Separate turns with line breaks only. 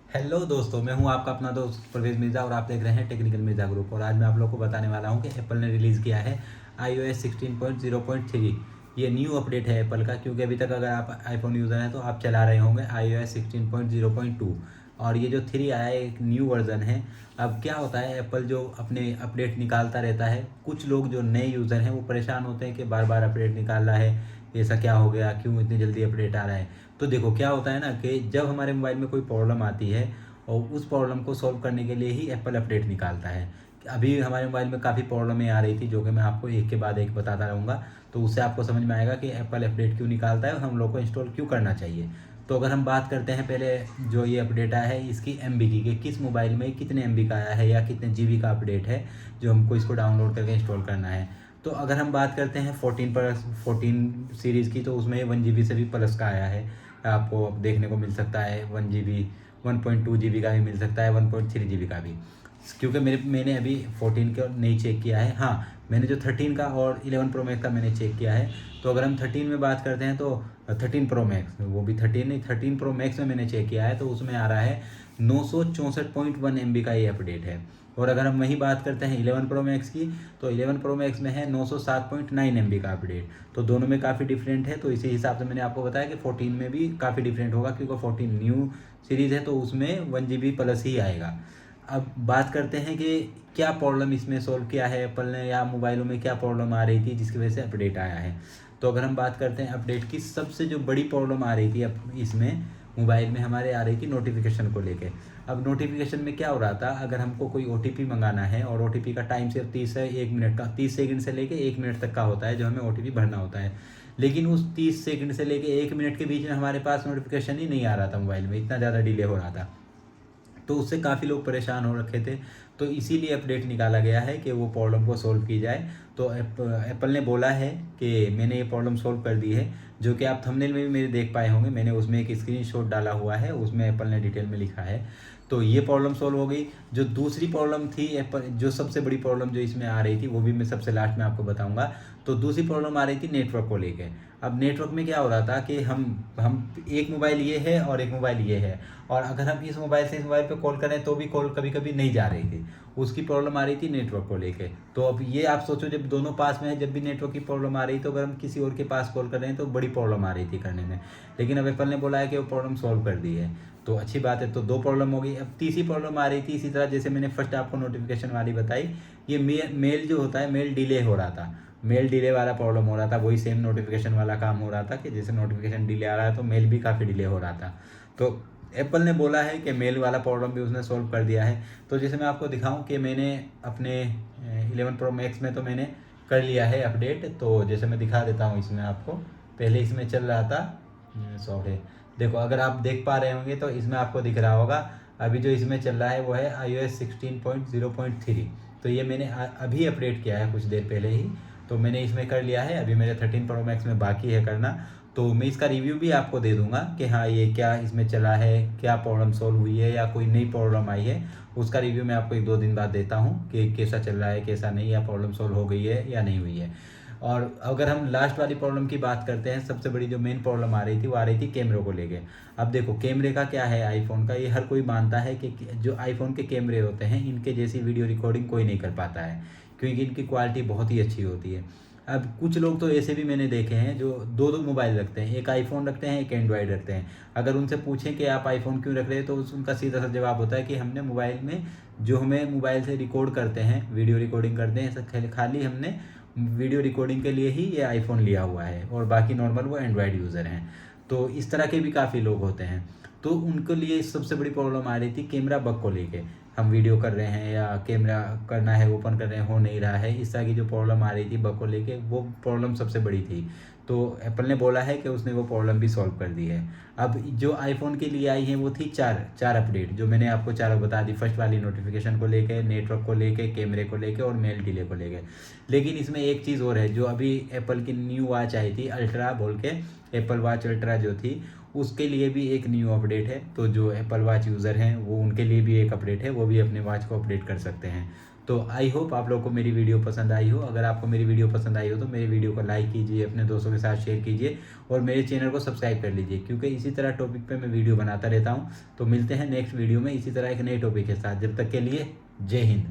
Hello दोस्तों, मैं हूं आपका अपना दोस्त परवेज मिर्ज़ा और आप देख रहे हैं टेक्निकल मिर्ज़ा ग्रुप। और आज मैं आप लोगों को बताने वाला हूं कि एप्पल ने रिलीज़ किया है iOS 16.0.3। ये न्यू अपडेट है एप्पल का, क्योंकि अभी तक अगर आप आईफोन यूज़र हैं तो आप चला रहे होंगे iOS 16.0.2 और ये जो 3 आया है एक न्यू वर्ज़न है। अब क्या होता है, एप्पल जो अपने अपडेट निकालता रहता है, कुछ लोग जो नए यूज़र हैं वो परेशान होते हैं कि बार बार अपडेट निकाल रहा है, ऐसा क्या हो गया, क्यों इतनी जल्दी अपडेट आ रहा है। तो देखो क्या होता है ना कि जब हमारे मोबाइल में कोई प्रॉब्लम आती है और उस प्रॉब्लम को सॉल्व करने के लिए ही एप्पल अपडेट निकालता है। अभी हमारे मोबाइल में काफ़ी प्रॉब्लमें आ रही थी, जो कि मैं आपको एक के बाद एक बताता रहूँगा, तो उससे आपको समझ में आएगा कि एप्पल अपडेट क्यों निकालता है और हम लोग को इंस्टॉल क्यों करना चाहिए। तो अगर हम बात करते हैं पहले जो ये अपडेट आया है इसकी एमबी की, कि किस मोबाइल में कितने एमबी का आया है या कितने जीबी का अपडेट है जो हमको इसको डाउनलोड करके इंस्टॉल करना है। तो अगर हम बात करते हैं 14 सीरीज़ की, तो उसमें 1 GB से भी प्लस का आया है। आपको देखने को मिल सकता है 1 GB, 1.2 GB का भी मिल सकता है, 1.3 GB का भी। क्योंकि मैंने अभी 14 का नहीं चेक किया है। हाँ, मैंने जो 13 का और 11 प्रो मैक्स का मैंने चेक किया है। तो अगर हम 13 में बात करते हैं तो 13 प्रो मैक्स, वो भी 13 नहीं, 13 प्रो मैक्स में मैंने चेक किया है, तो उसमें आ रहा है 964.1 MB का ये अपडेट है। और अगर हम वहीं बात करते हैं 11 प्रो मैक्स की, तो 11 प्रो मैक्स में है 907.9 MB का अपडेट। तो दोनों में काफ़ी डिफरेंट है। तो इसी हिसाब से मैंने आपको बताया कि 14 में भी काफ़ी डिफरेंट होगा, क्योंकि 14 न्यू सीरीज़ है तो उसमें 1 GB प्लस ही आएगा। अब बात करते हैं कि क्या प्रॉब्लम इसमें सोल्व किया है एप्पल ने, या मोबाइलों में क्या प्रॉब्लम आ रही थी जिसकी वजह से अपडेट आया है। तो अगर हम बात करते हैं अपडेट की, सबसे जो बड़ी प्रॉब्लम आ रही थी अब इसमें मोबाइल में हमारे आ रही थी नोटिफिकेशन को लेके। अब नोटिफिकेशन में क्या हो रहा था, अगर हमको कोई ओटीपी मंगाना है और ओटीपी का टाइम सिर्फ 30 से 1 मिनट का, 30 सेकंड से लेके 1 मिनट तक का होता है जो हमें ओटीपी भरना होता है। लेकिन उस 30 सेकंड से लेके 1 मिनट के बीच में हमारे पास नोटिफिकेशन ही नहीं आ रहा था मोबाइल में, इतना ज़्यादा डिले हो रहा था। तो उससे काफ़ी लोग परेशान हो रखे थे। तो इसीलिए अपडेट निकाला गया है कि वो प्रॉब्लम को सॉल्व की जाए। तो एप्पल ने बोला है कि मैंने ये प्रॉब्लम सॉल्व कर दी है, जो कि आप थंबनेल में भी मेरे देख पाए होंगे। मैंने उसमें एक स्क्रीनशॉट डाला हुआ है, उसमें एप्पल ने डिटेल में लिखा है। तो ये प्रॉब्लम सॉल्व हो गई। जो दूसरी प्रॉब्लम थी एप्पल, जो सबसे बड़ी प्रॉब्लम जो इसमें आ रही थी, वो भी मैं सबसे लास्ट में आपको बताऊंगा। तो दूसरी प्रॉब्लम आ रही थी नेटवर्क को लेके। अब नेटवर्क में क्या हो रहा था कि हम एक मोबाइल ये है और एक मोबाइल ये है, और अगर हम इस मोबाइल से इस मोबाइल पे कॉल करें तो भी कॉल कभी कभी नहीं जा रही थी। उसकी प्रॉब्लम आ रही थी नेटवर्क को लेके। तो अब ये आप सोचो, जब दोनों पास में है, जब भी नेटवर्क की प्रॉब्लम आ रही, तो अगर हम किसी और के पास कॉल कर रहे हैं तो बड़ी प्रॉब्लम आ रही थी करने में। लेकिन अब एप्पल ने बोला है कि वो प्रॉब्लम सॉल्व कर दी है, तो अच्छी बात है। तो 2 प्रॉब्लम हो गई। अब तीसरी प्रॉब्लम आ रही थी इसी तरह, जैसे मैंने फर्स्ट आपको नोटिफिकेशन वाली बताई, ये मेल जो होता है, मेल डिले हो रहा था। मेल डिले वाला प्रॉब्लम हो रहा था, वही सेम नोटिफिकेशन वाला काम हो रहा था कि जैसे नोटिफिकेशन डिले आ रहा है तो मेल भी काफ़ी डिले हो रहा था। तो एप्पल ने बोला है कि मेल वाला प्रॉब्लम भी उसने सॉल्व कर दिया है। तो जैसे मैं आपको दिखाऊं कि मैंने अपने 11 प्रो मैक्स में तो मैंने कर लिया है अपडेट। तो जैसे मैं दिखा देता हूं इसमें आपको, पहले इसमें चल रहा था, सॉरी, देखो अगर आप देख पा रहे होंगे तो इसमें आपको दिख रहा होगा। अभी जो इसमें चल रहा है वो है iOS 16.0.3। तो ये मैंने अभी अपडेट किया है कुछ देर पहले ही। तो मैंने इसमें कर लिया है, अभी मेरे 13 प्रो मैक्स में बाकी है करना। तो मैं इसका रिव्यू भी आपको दे दूंगा कि हाँ ये क्या इसमें चला है, क्या प्रॉब्लम सॉल्व हुई है या कोई नई प्रॉब्लम आई है। उसका रिव्यू मैं आपको 1-2 दिन बाद देता हूँ कि कैसा चल रहा है, कैसा नहीं, या प्रॉब्लम सॉल्व हो गई है या नहीं हुई है। और अगर हम लास्ट वाली प्रॉब्लम की बात करते हैं, सबसे बड़ी जो मेन प्रॉब्लम आ रही थी वो आ रही थी कैमरे को लेके। अब देखो कैमरे का क्या है आईफोन का, ये हर कोई मानता है कि जो आईफोन के कैमरे होते हैं इनके जैसी वीडियो रिकॉर्डिंग कोई नहीं कर पाता है, क्योंकि इनकी क्वालिटी बहुत ही अच्छी होती है। अब कुछ लोग तो ऐसे भी मैंने देखे हैं जो 2-2 मोबाइल रखते हैं, एक आईफोन रखते हैं एक एंड्रॉयड रखते हैं। अगर उनसे पूछें कि आप आईफोन क्यों रख रहे हैं, तो उनका सीधा सा जवाब होता है कि हमने मोबाइल में जो हमें मोबाइल से रिकॉर्ड करते हैं, वीडियो रिकॉर्डिंग करते हैं, खाली हमने वीडियो रिकॉर्डिंग के लिए ही ये आईफोन लिया हुआ है, और बाकी नॉर्मल वो एंड्रॉयड यूज़र हैं। तो इस तरह के भी काफ़ी लोग होते हैं। तो उनके लिए सबसे बड़ी प्रॉब्लम आ रही थी कैमरा बग को लेके। हम वीडियो कर रहे हैं या कैमरा करना है, ओपन कर रहे हैं, हो नहीं रहा है, इस तरह की जो प्रॉब्लम आ रही थी बग को लेके, वो प्रॉब्लम सबसे बड़ी थी। तो एप्पल ने बोला है कि उसने वो प्रॉब्लम भी सॉल्व कर दी है। अब जो आईफोन के लिए आई है वो थी चार अपडेट, जो मैंने आपको चारों बता दी। फर्स्ट वाली नोटिफिकेशन को लेके, नेटवर्क को लेके, कैमरे को लेके और मेल डिले को लेके। लेकिन इसमें एक चीज़ और है, जो अभी एप्पल की न्यू वॉच आई थी अल्ट्रा बोल के, एप्पल वॉच अल्ट्रा जो थी, उसके लिए भी एक न्यू अपडेट है। तो जो एप्पल वॉच यूज़र हैं वो उनके लिए भी एक अपडेट है, वो भी अपने वॉच को अपडेट कर सकते हैं। तो आई होप आप लोग को मेरी वीडियो पसंद आई हो। अगर आपको मेरी वीडियो पसंद आई हो तो मेरी वीडियो को लाइक कीजिए, अपने दोस्तों के साथ शेयर कीजिए और मेरे चैनल को सब्सक्राइब कर लीजिए, क्योंकि इसी तरह टॉपिक पे मैं वीडियो बनाता रहता हूँ। तो मिलते हैं नेक्स्ट वीडियो में इसी तरह एक नए टॉपिक के साथ। जब तक के लिए जय हिंद।